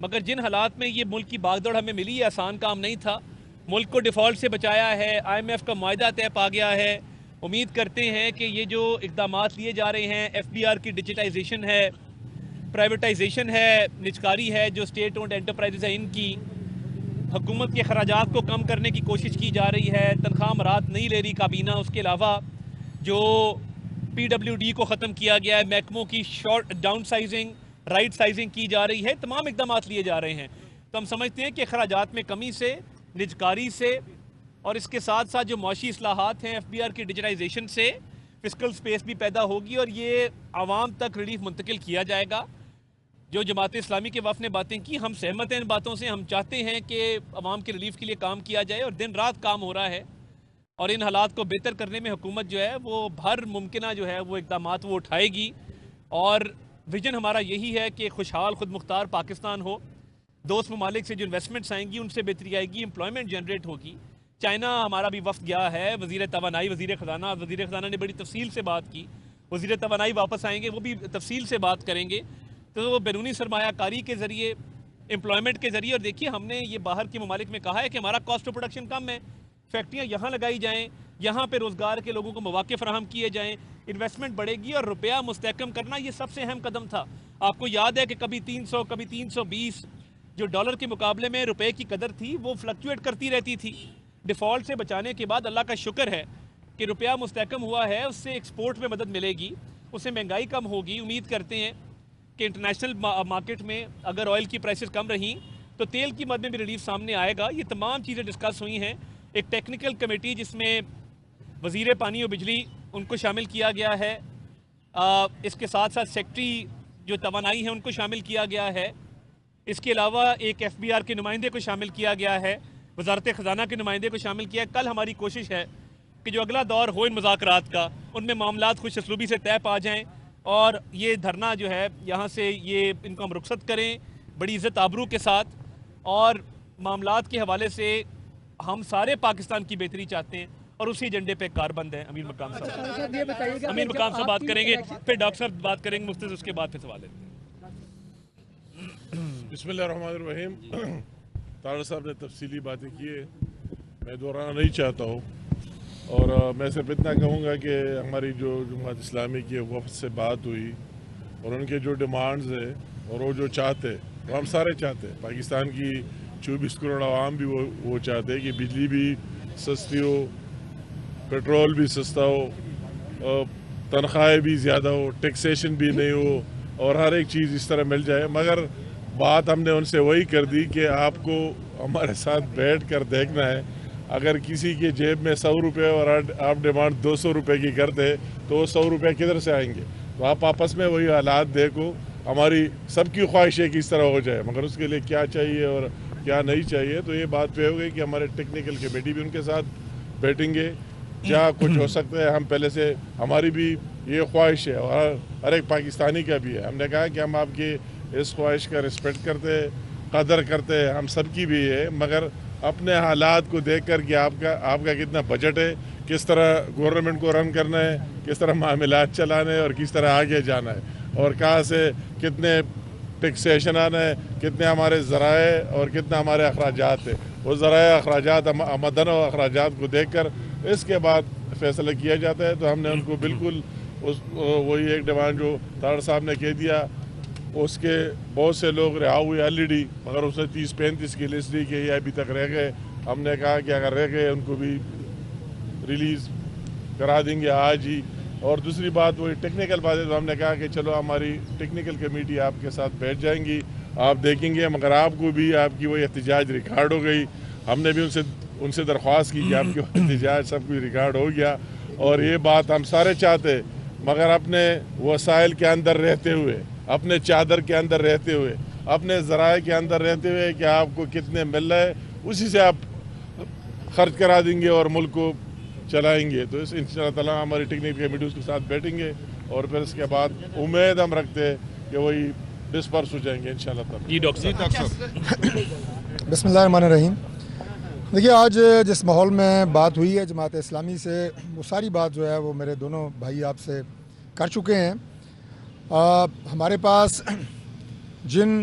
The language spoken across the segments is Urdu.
مگر جن حالات میں یہ ملک کی باغ دوڑ ہمیں ملی، یہ آسان کام نہیں تھا. ملک کو ڈیفالٹ سے بچایا ہے، IMF کا معاہدہ طے پا گیا ہے. امید کرتے ہیں کہ یہ جو اقدامات لیے جا رہے ہیں، FBR کی ڈیجیٹائزیشن ہے، پرائیویٹائزیشن ہے، نجکاری ہے جو اسٹیٹ اونڈ انٹرپرائزز ہیں ان کی، حکومت کے اخراجات کو کم کرنے کی کوشش کی جا رہی ہے، تنخواہ مرات نہیں لے رہی کابینہ، اس کے علاوہ جو PWD کو ختم کیا گیا ہے، محکموں کی short down sizing, right sizing کی جا رہی ہے، تمام اقدامات لیے جا رہے ہیں. تو ہم سمجھتے ہیں کہ اخراجات میں کمی سے، نجکاری سے، اور اس کے ساتھ ساتھ جو معاشی اصلاحات ہیں FBR کی ڈیجیٹائزیشن سے فسکل سپیس بھی پیدا ہوگی اور یہ عوام تک ریلیف منتقل کیا جائے گا. جو جماعت اسلامی کے وفد نے باتیں کی، ہم سہمت ہیں ان باتوں سے. ہم چاہتے ہیں کہ عوام کے ریلیف کے لیے کام کیا جائے اور دن رات کام ہو رہا ہے، اور ان حالات کو بہتر کرنے میں حکومت جو ہے وہ ہر ممکنہ جو ہے وہ اقدامات وہ اٹھائے گی. اور ویژن ہمارا یہی ہے کہ خوشحال خود مختار پاکستان ہو. دوست ممالک سے جو انویسٹمنٹس آئیں گی ان سے بہتری آئے گی، امپلائمنٹ جنریٹ ہوگی. چائنا ہمارا بھی وفد گیا ہے، وزیر توانائی، وزیر خزانہ نے بڑی تفصیل سے بات کی. وزیر توانائی واپس آئیں گے، وہ بھی تفصیل سے بات کریں گے. تو وہ بیرونی سرمایہ کاری کے ذریعے، امپلائمنٹ کے ذریعے، اور دیکھیے ہم نے یہ باہر کے ممالک میں کہا ہے کہ ہمارا کاسٹ آف پروڈکشن کم ہے، فیکٹریاں یہاں لگائی جائیں، یہاں پہ روزگار کے لوگوں کو مواقع فراہم کیے جائیں، انویسٹمنٹ بڑھے گی اور روپیہ مستحکم کرنا یہ سب سے اہم قدم تھا. آپ کو یاد ہے کہ کبھی 300، کبھی 320 جو ڈالر کے مقابلے میں روپے کی قدر تھی وہ فلکچویٹ کرتی رہتی تھی. ڈیفالٹ سے بچانے کے بعد اللہ کا شکر ہے کہ روپیہ مستحکم ہوا ہے، اس سے ایکسپورٹ میں مدد ملے گی، اس سے مہنگائی کم ہوگی. امید کرتے ہیں کہ انٹرنیشنل مارکیٹ میں اگر آئل کی پرائسز کم رہیں تو تیل کی مد میں بھی ریلیف سامنے آئے گا. یہ تمام چیزیں ڈسکس ہوئی ہیں. ایک ٹیکنیکل کمیٹی جس میں وزیر پانی و بجلی ان کو شامل کیا گیا ہے، اس کے ساتھ ساتھ سیکٹری جو توانائی ہیں ان کو شامل کیا گیا ہے. اس کے علاوہ ایک FBR کے نمائندے کو شامل کیا گیا ہے، وزارت خزانہ کے نمائندے کو شامل کیا ہے. کل ہماری کوشش ہے کہ جو اگلا دور ہو ان مذاکرات کا، ان میں معاملات خوش اسلوبی سے طے پا جائیں اور یہ دھرنا جو ہے یہاں سے یہ ان کو ہم رخصت کریں بڑی عزت آبرو کے ساتھ. اور معاملات کے حوالے سے ہم سارے پاکستان کی بہتری چاہتے ہیں اور اسی ایجنڈے پہ کاربند ہیں. امیر مقام صاحب بات کریں گے، پھر ڈاکٹر صاحب بات کریں گے مختصر، اس کے بعد پھر سوال لیتے ہیں. بسم اللہ الرحمن الرحیم. طاہر صاحب نے تفصیلی باتیں کی ہے، میں دہرانا نہیں چاہتا ہوں، اور میں صرف اتنا کہوں گا کہ ہماری جو جماعت اسلامی کی وفد سے بات ہوئی اور ان کے جو ڈیمانڈز ہیں اور وہ جو چاہتے وہ ہم سارے چاہتے ہیں. پاکستان کی 24 کروڑ عوام بھی وہ چاہتے ہیں کہ بجلی بھی سستی ہو، پیٹرول بھی سستا ہو، تنخواہیں بھی زیادہ ہو، ٹیکسیشن بھی نہیں ہو، اور ہر ایک چیز اس طرح مل جائے. مگر بات ہم نے ان سے وہی کر دی کہ آپ کو ہمارے ساتھ بیٹھ کر دیکھنا ہے. اگر کسی کے جیب میں 100 روپے اور آپ ڈیمانڈ 200 روپے کی کرتے تو وہ 100 روپے کدھر سے آئیں گے؟ تو آپ آپس میں وہی حالات دیکھو. ہماری سب کی خواہش ہے کہ اس طرح ہو جائے، مگر اس کے لیے کیا چاہیے اور کیا نہیں چاہیے. تو یہ بات پہ ہو گئی کہ ہمارے ٹیکنیکل کمیٹی بھی ان کے ساتھ بیٹھیں گے. جہاں کچھ ہو سکتا ہے ہم پہلے سے، ہماری بھی یہ خواہش ہے اور ہر ایک پاکستانی کا بھی ہے. ہم نے کہا کہ ہم آپ کی اس خواہش کا رسپیکٹ کرتے، قدر کرتے، ہم سب کی بھی ہے، مگر اپنے حالات کو دیکھ کر کہ آپ کا کتنا بجٹ ہے، کس طرح گورنمنٹ کو رن کرنا ہے، کس طرح معاملات چلانے ہیں اور کس طرح آگے جانا ہے، اور کہاں سے کتنے ٹیکسیشن آنا ہے، کتنے ہمارے ذرائع اور کتنا ہمارے اخراجات ہیں. وہ ذرائع، اخراجات، آمدن و اخراجات کو دیکھ کر اس کے بعد فیصلہ کیا جاتا ہے. تو ہم نے ان کو بالکل وہی ایک ڈیمانڈ جو طاہر صاحب نے کہہ دیا، اس کے بہت سے لوگ رہا ہوئے آلریڈی، مگر اس نے 30-35 کی لسٹ دی کہ یہ ابھی تک رہ گئے. ہم نے کہا کہ اگر رہ گئے ان کو بھی ریلیز کرا دیں گے آج ہی. اور دوسری بات وہی ٹیکنیکل بات ہے، تو ہم نے کہا کہ چلو ہماری ٹیکنیکل کمیٹی آپ کے ساتھ بیٹھ جائیں گی، آپ دیکھیں گے. مگر آپ کو بھی آپ کی وہی احتجاج ریکارڈ ہو گئی. ہم نے بھی ان سے درخواست کی کہ آپ کی احتجاج سب کچھ ریکارڈ ہو گیا. اور یہ بات ہم سارے چاہتے، مگر اپنے وسائل کے اندر رہتے ہوئے، اپنے چادر کے اندر رہتے ہوئے، اپنے ذرائع کے اندر رہتے ہوئے کہ آپ کو کتنے مل رہے اسی سے آپ خرچ کرا دیں گے اور ملک کو چلائیں گے. تو ان شاء اللہ تعالیٰ ہماری ٹیکنیکل کمیٹی اس کے ساتھ بیٹھیں گے اور پھر اس کے بعد امید ہم رکھتے ہیں کہ وہی ڈسپرس ہو جائیں گے ان شاء اللہ تعالیٰ. جی ڈاکٹر صاحب. بسم اللہ الرحمن الرحیم. دیکھیے آج جس ماحول میں بات ہوئی ہے جماعت اسلامی سے، وہ ساری بات جو ہے وہ میرے دونوں بھائی آپ سے کر چکے ہیں. ہمارے پاس جن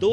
$2